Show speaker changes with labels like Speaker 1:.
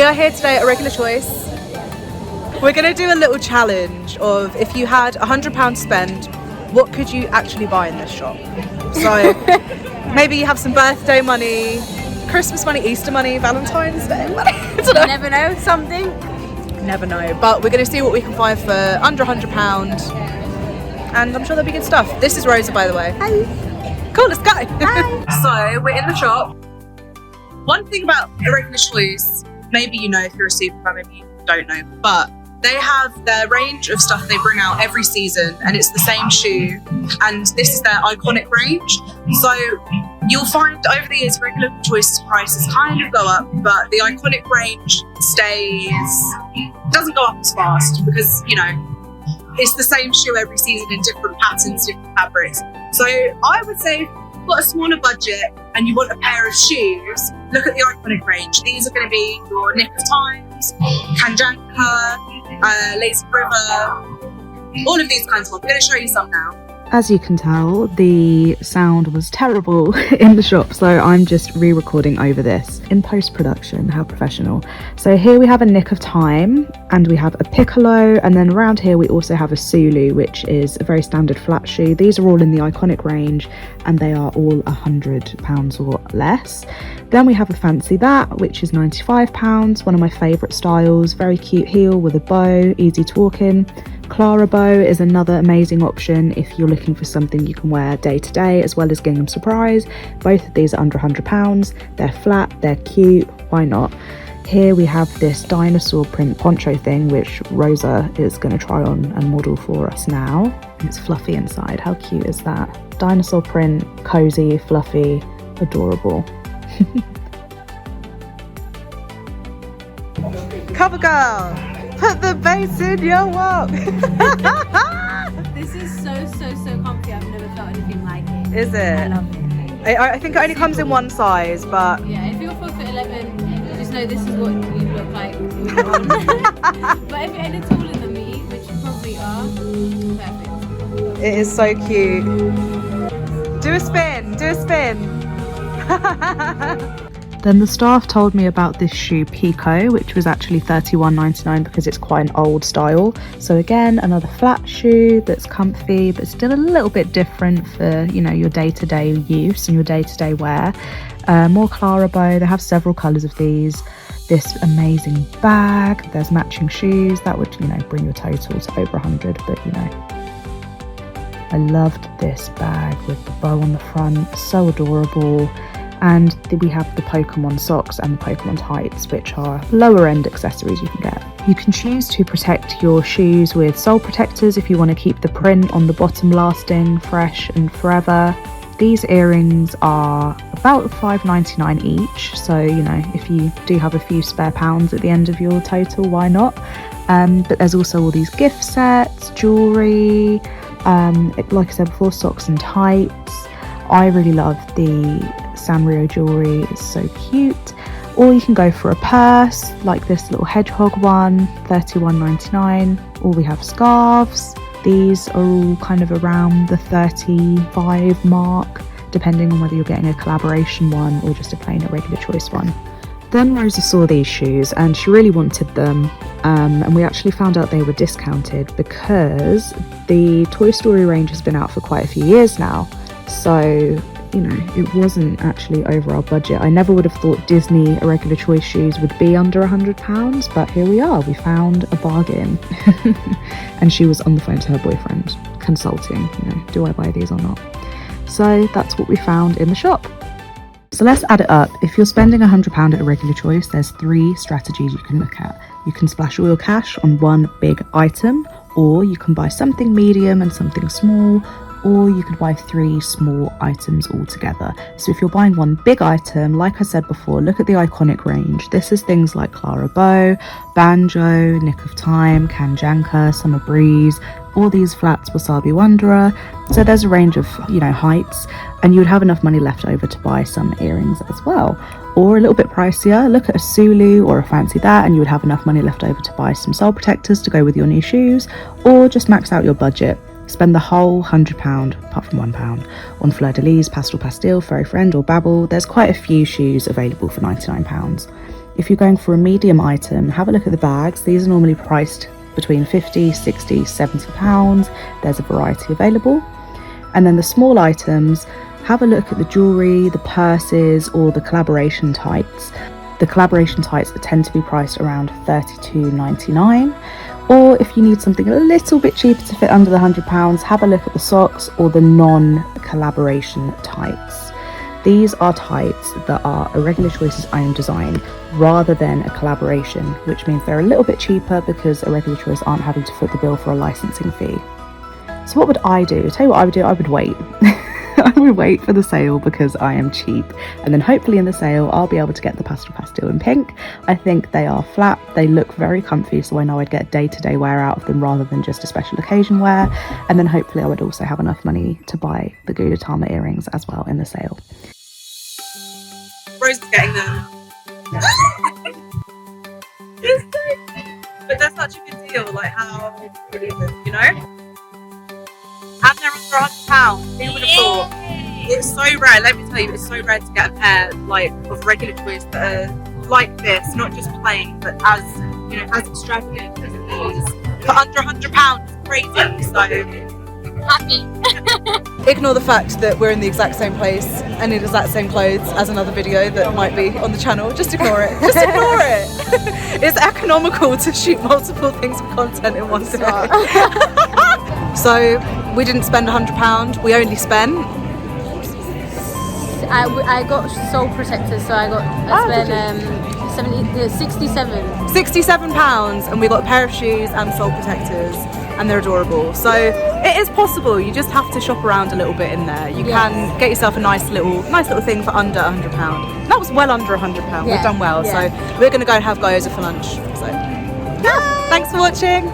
Speaker 1: We are here today at Irregular Choice. We're going to do a little challenge of if you had £100 to spend, what could you actually buy in this shop? So maybe you have some birthday money, Christmas money, Easter money, Valentine's Day money.
Speaker 2: You never know, something.
Speaker 1: Never know, but we're going to see what we can find for under £100, and I'm sure there'll be good stuff. This is Rosa, by the way.
Speaker 2: Hi.
Speaker 1: Cool, let's go. Hi. So we're in the shop. One thing about Irregular Choice, maybe you know if you're a super fan, maybe you don't know, but they have their range of stuff they bring out every season, and it's the same shoe, and this is their iconic range. So you'll find over the years Irregular Choice's prices kind of go up, but the iconic range doesn't go up as fast because, you know, it's the same shoe every season in different patterns, different fabrics. So I would say if you've got a smaller budget and you want a pair of shoes, look at the iconic range. These are going to be your Nick of Times, Kanjanka, Lazy River, all of these kinds of ones. I'm going to show you some now.
Speaker 3: As you can tell, the sound was terrible in the shop, so I'm just re-recording over this in post-production. How professional. So here we have a Nick of Time, and we have a Piccolo, and then around here we also have a Sulu, which is a very standard flat shoe. These are all in the iconic range, and they are all £100 or less. Then we have a Fancy That, which is £95, one of my favourite styles. Very cute heel with a bow, easy to walk in. Clara Bow is another amazing option if you're looking for something you can wear day to day, as well as Gingham Surprise. Both of these are under £100. They're flat, they're cute, why not? Here we have this dinosaur print poncho thing, which Rosa is going to try on and model for us now. And it's fluffy inside. How cute is that? Dinosaur print, cozy, fluffy, adorable.
Speaker 1: Cover girl, put the bass in your walk.
Speaker 2: This is so comfy. I've never felt anything like it.
Speaker 1: Is it?
Speaker 2: I love it.
Speaker 1: I think it only comes in one size, but
Speaker 2: Yeah, if you're 4'11", just know this is what you look like when you're on. But if you're any taller than me, which you probably are, perfect.
Speaker 1: it is so cute. Do a spin, do a spin.
Speaker 3: Then the staff told me about this shoe Pico, which was actually £31.99 because it's quite an old style. So again, another flat shoe that's comfy, but still a little bit different for, you know, your day-to-day use and your day-to-day wear. More Clara Bow, they have several colours of these. This amazing bag, there's matching shoes. That would, you know, bring your total to over 100, but you know. I loved this bag with the bow on the front, so adorable. And we have the Pokemon socks and the Pokemon tights, which are lower end accessories you can get. You can choose to protect your shoes with sole protectors if you want to keep the print on the bottom lasting fresh and forever. These earrings are about £5.99 each, so you know, if you do have a few spare pounds at the end of your total, why not? But there's also all these gift sets, jewellery, like I said before, socks and tights. I really love the Sanrio jewellery, it's so cute. Or you can go for a purse like this little hedgehog one, £31.99. Or we have scarves. These are all kind of around the 35 mark, depending on whether you're getting a collaboration one or just a plain Irregular Choice one. Then Rosa saw these shoes and she really wanted them, and we actually found out they were discounted because the Toy Story range has been out for quite a few years now. So, you know, it wasn't actually over our budget. I never would have thought Disney Irregular Choice shoes would be under £100, but here we are, we found a bargain. And she was on the phone to her boyfriend, consulting, you know, do I buy these or not? So that's what we found in the shop. So let's add it up. If you're spending £100 at Irregular Choice, there's 3 strategies you can look at. You can splash all your cash on one big item, or you can buy something medium and something small, or you could buy 3 small items all together. So if you're buying one big item, like I said before, look at the iconic range. This is things like Clara Bow, Banjo, Nick of Time, Kanjanka, Summer Breeze, all these flats, Wasabi Wanderer. So there's a range of, you know, heights, and you would have enough money left over to buy some earrings as well. Or a little bit pricier, look at a Sulu or a Fancy That, and you would have enough money left over to buy some sole protectors to go with your new shoes, or just max out your budget. Spend the whole £100, apart from £1, on fleur-de-lis, pastel, furry friend or babble. There's quite a few shoes available for £99. If you're going for a medium item, have a look at the bags. These are normally priced between £50, £60, £70. There's a variety available. And then the small items, have a look at the jewellery, the purses, or the collaboration tights. The collaboration tights tend to be priced around £32.99. Or if you need something a little bit cheaper to fit under the £100, have a look at the socks or the non-collaboration tights. These are tights that are Irregular Choice's own design rather than a collaboration, which means they're a little bit cheaper because Irregular Choice aren't having to foot the bill for a licensing fee. So what would I do? Tell you what I would do, I would wait. I would wait for the sale because I am cheap, and then hopefully in the sale I'll be able to get the pastel in pink. I think they are flat, they look very comfy, so I know I'd get day-to-day wear out of them rather than just a special occasion wear. And then hopefully I would also have enough money to buy the Gudetama earrings as well in the sale.
Speaker 1: Rosa's getting them. But they're such a good deal, like how good is it, you know? And they're under £100. Who would have thought? It's so rare, let me tell you, it's so rare to get a pair like of Regular Choice that are like this, not just plain, but as, you know, as extravagant as these. For under £100, it's crazy, so
Speaker 2: Happy.
Speaker 1: ignore the fact that we're in the exact same place and in the exact same clothes as another video that might be on the channel. Just ignore it. Just ignore it. It's economical to shoot multiple things of content in one day. So we didn't spend £100. We only spent.
Speaker 2: I got soul protectors, so I spent
Speaker 1: 67 £67, and we got a pair of shoes and soul protectors, and they're adorable. So it is possible. You just have to shop around a little bit in there. You can get yourself a nice little thing for under £100. That was well under £100.
Speaker 2: Yeah.
Speaker 1: We've done well.
Speaker 2: Yeah.
Speaker 1: So we're gonna go and have gyoza for lunch. So thanks for watching.